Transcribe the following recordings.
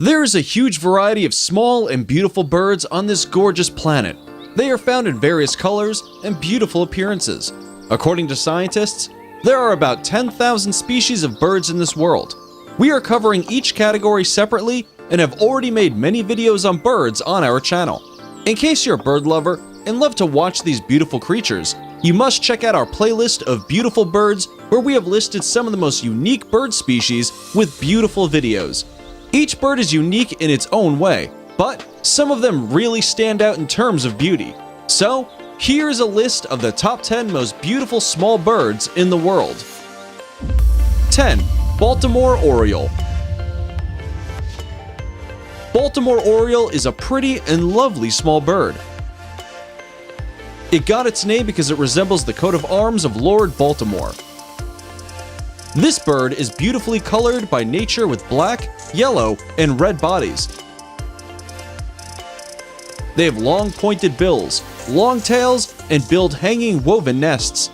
There is a huge variety of small and beautiful birds on this gorgeous planet. They are found in various colors and beautiful appearances. According to scientists, there are about 10,000 species of birds in this world. We are covering each category separately and have already made many videos on birds on our channel. In case you're a bird lover and love to watch these beautiful creatures, you must check out our playlist of beautiful birds where we have listed some of the most unique bird species with beautiful videos. Each bird is unique in its own way, but some of them really stand out in terms of beauty. So, here is a list of the top 10 most beautiful small birds in the world. 10. Baltimore Oriole. Baltimore Oriole is a pretty and lovely small bird. It got its name because it resembles the coat of arms of Lord Baltimore. This bird is beautifully colored by nature with black, yellow, and red bodies. They have long pointed bills, long tails, and build hanging woven nests.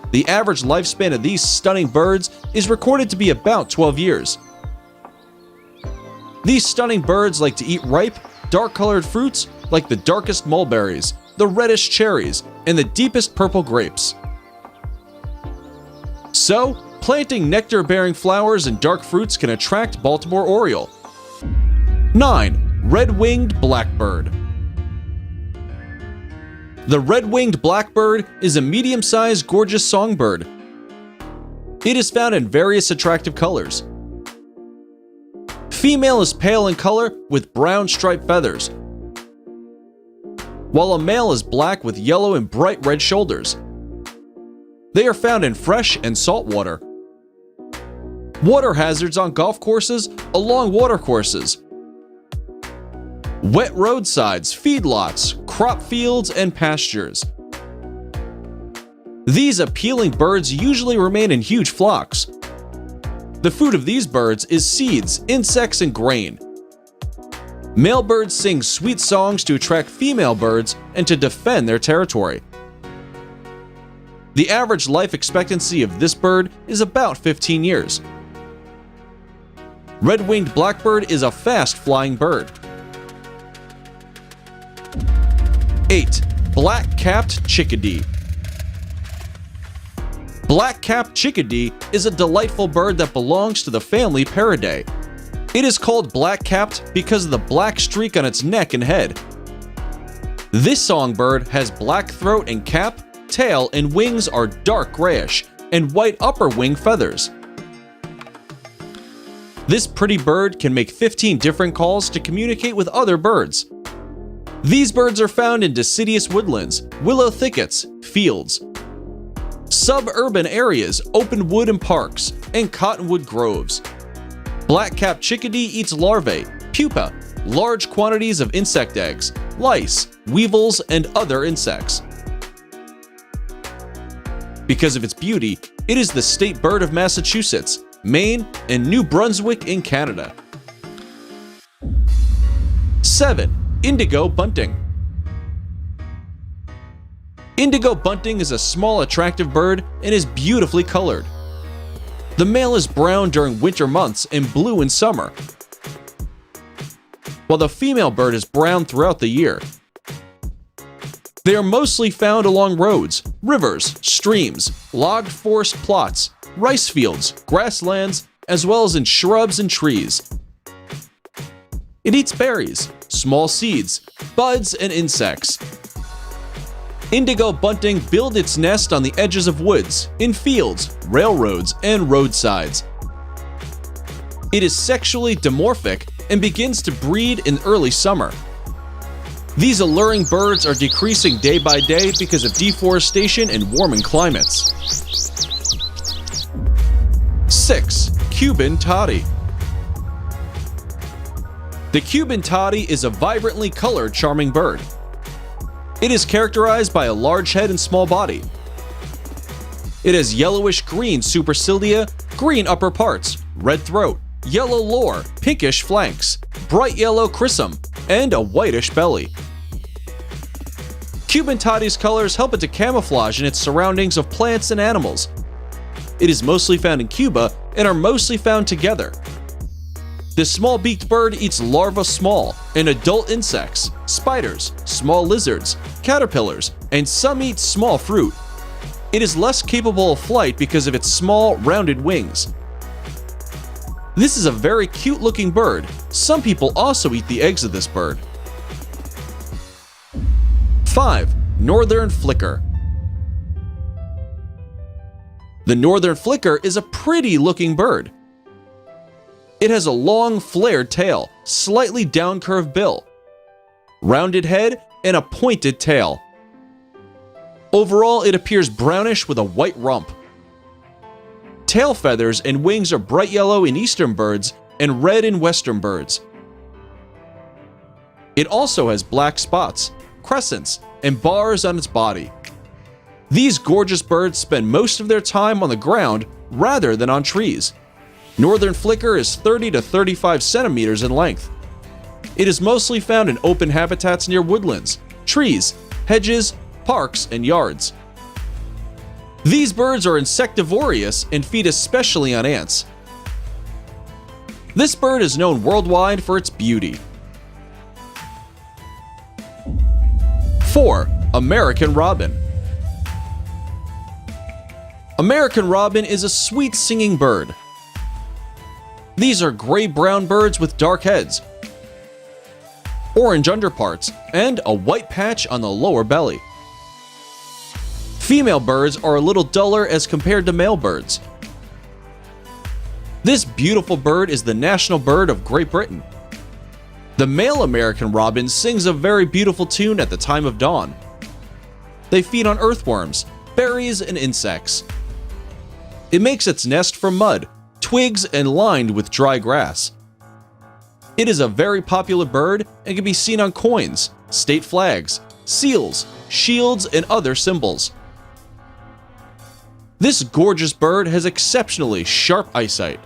The average lifespan of these stunning birds is recorded to be about 12 years. These stunning birds like to eat ripe, dark-colored fruits like the darkest mulberries, the reddest cherries, and the deepest purple grapes. So, planting nectar-bearing flowers and dark fruits can attract Baltimore Oriole. 9. Red-winged blackbird. The red-winged blackbird is a medium-sized gorgeous songbird. It is found in various attractive colors. Female is pale in color with brown striped feathers, while a male is black with yellow and bright red shoulders. They are found in fresh and salt water, water hazards on golf courses, along water courses, wet roadsides, feedlots, crop fields, and pastures. These appealing birds usually remain in huge flocks. The food of these birds is seeds, insects, and grain. Male birds sing sweet songs to attract female birds and to defend their territory. The average life expectancy of this bird is about 15 years. Red-winged blackbird is a fast-flying bird. 8. Black-capped chickadee. Black-capped chickadee is a delightful bird that belongs to the family Paridae. It is called black-capped because of the black streak on its neck and head. This songbird has black throat and cap, tail and wings are dark grayish, and white upper wing feathers. This pretty bird can make 15 different calls to communicate with other birds. These birds are found in deciduous woodlands, willow thickets, fields, suburban areas, open wood and parks, and cottonwood groves. Black-capped chickadee eats larvae, pupa, large quantities of insect eggs, lice, weevils, and other insects. Because of its beauty, it is the state bird of Massachusetts, Maine, and New Brunswick in Canada. 7. Indigo bunting. Indigo bunting is a small, attractive bird and is beautifully colored. The male is brown during winter months and blue in summer, while the female bird is brown throughout the year. They are mostly found along roads, rivers, streams, logged forest plots, rice fields, grasslands, as well as in shrubs and trees. It eats berries, small seeds, buds, and insects. Indigo bunting builds its nest on the edges of woods, in fields, railroads, and roadsides. It is sexually dimorphic and begins to breed in early summer. These alluring birds are decreasing day by day because of deforestation and warming climates. 6. Cuban toddy. The Cuban toddy is a vibrantly colored, charming bird. It is characterized by a large head and small body. It has yellowish-green supercilia, green upper parts, red throat, yellow lore, pinkish flanks, bright yellow chrysum, and a whitish belly. Cuban toddy's colors help it to camouflage in its surroundings of plants and animals. It is mostly found in Cuba and are mostly found together. This small-beaked bird eats larvae small and adult insects, spiders, small lizards, caterpillars, and some eat small fruit. It is less capable of flight because of its small, rounded wings. This is a very cute-looking bird. Some people also eat the eggs of this bird. 5. Northern Flicker. The northern flicker is a pretty-looking bird. It has a long, flared tail, slightly down-curved bill, rounded head, and a pointed tail. Overall, it appears brownish with a white rump. Tail feathers and wings are bright yellow in eastern birds and red in western birds. It also has black spots, crescents, and bars on its body. These gorgeous birds spend most of their time on the ground rather than on trees. Northern Flicker is 30 to 35 centimeters in length. It is mostly found in open habitats near woodlands, trees, hedges, parks, and yards. These birds are insectivorous and feed especially on ants. This bird is known worldwide for its beauty. 4. American Robin. American Robin is a sweet singing bird. These are gray-brown birds with dark heads, orange underparts, and a white patch on the lower belly. Female birds are a little duller as compared to male birds. This beautiful bird is the national bird of Great Britain. The male American robin sings a very beautiful tune at the time of dawn. They feed on earthworms, berries, and insects. It makes its nest from mud, twigs, and lined with dry grass. It is a very popular bird and can be seen on coins, state flags, seals, shields, and other symbols. This gorgeous bird has exceptionally sharp eyesight.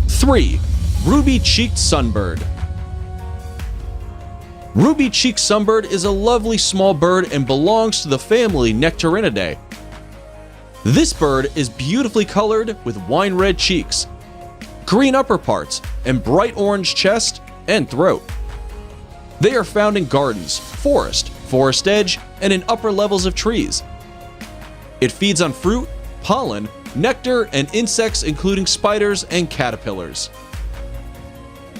3. Ruby-cheeked sunbird. Ruby-cheeked sunbird is a lovely small bird and belongs to the family Nectarinidae. This bird is beautifully colored with wine-red cheeks, green upper parts, and bright orange chest and throat. They are found in gardens, forest edge, and in upper levels of trees. It feeds on fruit, pollen, nectar, and insects including spiders and caterpillars.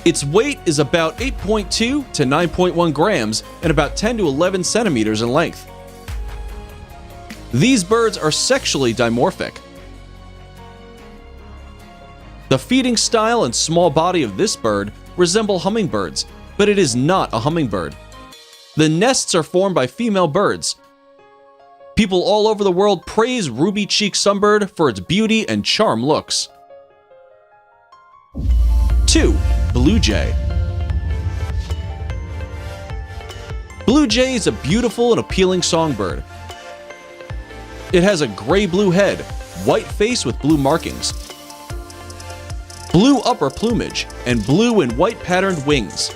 Its weight is about 8.2 to 9.1 grams and about 10 to 11 centimeters in length. These birds are sexually dimorphic. The feeding style and small body of this bird resemble hummingbirds, but it is not a hummingbird. The nests are formed by female birds. People all over the world praise ruby-cheeked sunbird for its beauty and charm looks. 2. Blue jay. Blue jay is a beautiful and appealing songbird. It has a gray-blue head, white face with blue markings, blue upper plumage, and blue and white patterned wings.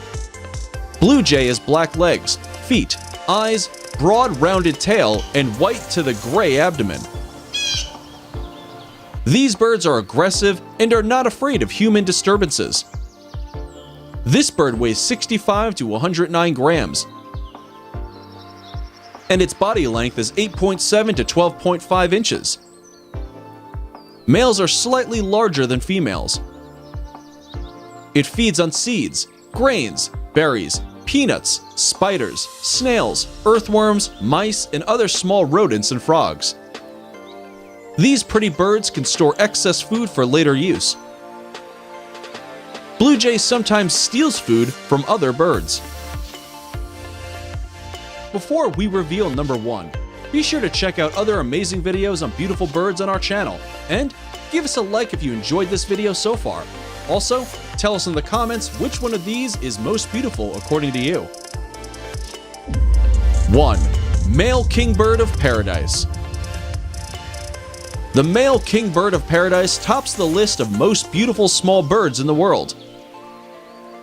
Blue jay has black legs, feet, eyes, broad rounded tail, and white to the gray abdomen. These birds are aggressive and are not afraid of human disturbances. This bird weighs 65 to 109 grams, and its body length is 8.7 to 12.5 inches. Males are slightly larger than females. It feeds on seeds, grains, berries, peanuts, spiders, snails, earthworms, mice, and other small rodents and frogs. These pretty birds can store excess food for later use. Blue jay sometimes steals food from other birds. Before we reveal number 1, be sure to check out other amazing videos on beautiful birds on our channel, and give us a like if you enjoyed this video so far. Also, tell us in the comments which one of these is most beautiful according to you. 1. Male kingbird of paradise. The male kingbird of paradise tops the list of most beautiful small birds in the world.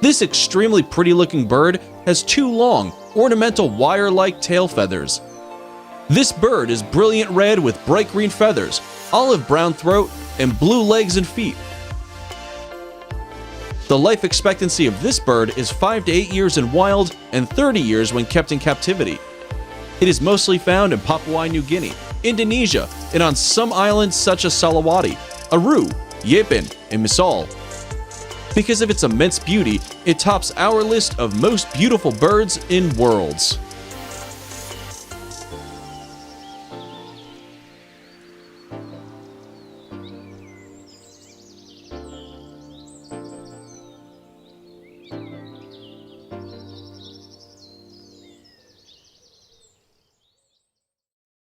This extremely pretty looking bird has 2 long, ornamental wire-like tail feathers. This bird is brilliant red with bright green feathers, olive brown throat, and blue legs and feet. The life expectancy of this bird is 5 to 8 years in wild and 30 years when kept in captivity. It is mostly found in Papua New Guinea, Indonesia, and on some islands such as Salawati, Aru, Yepin, and Misal. Because of its immense beauty, it tops our list of most beautiful birds in worlds.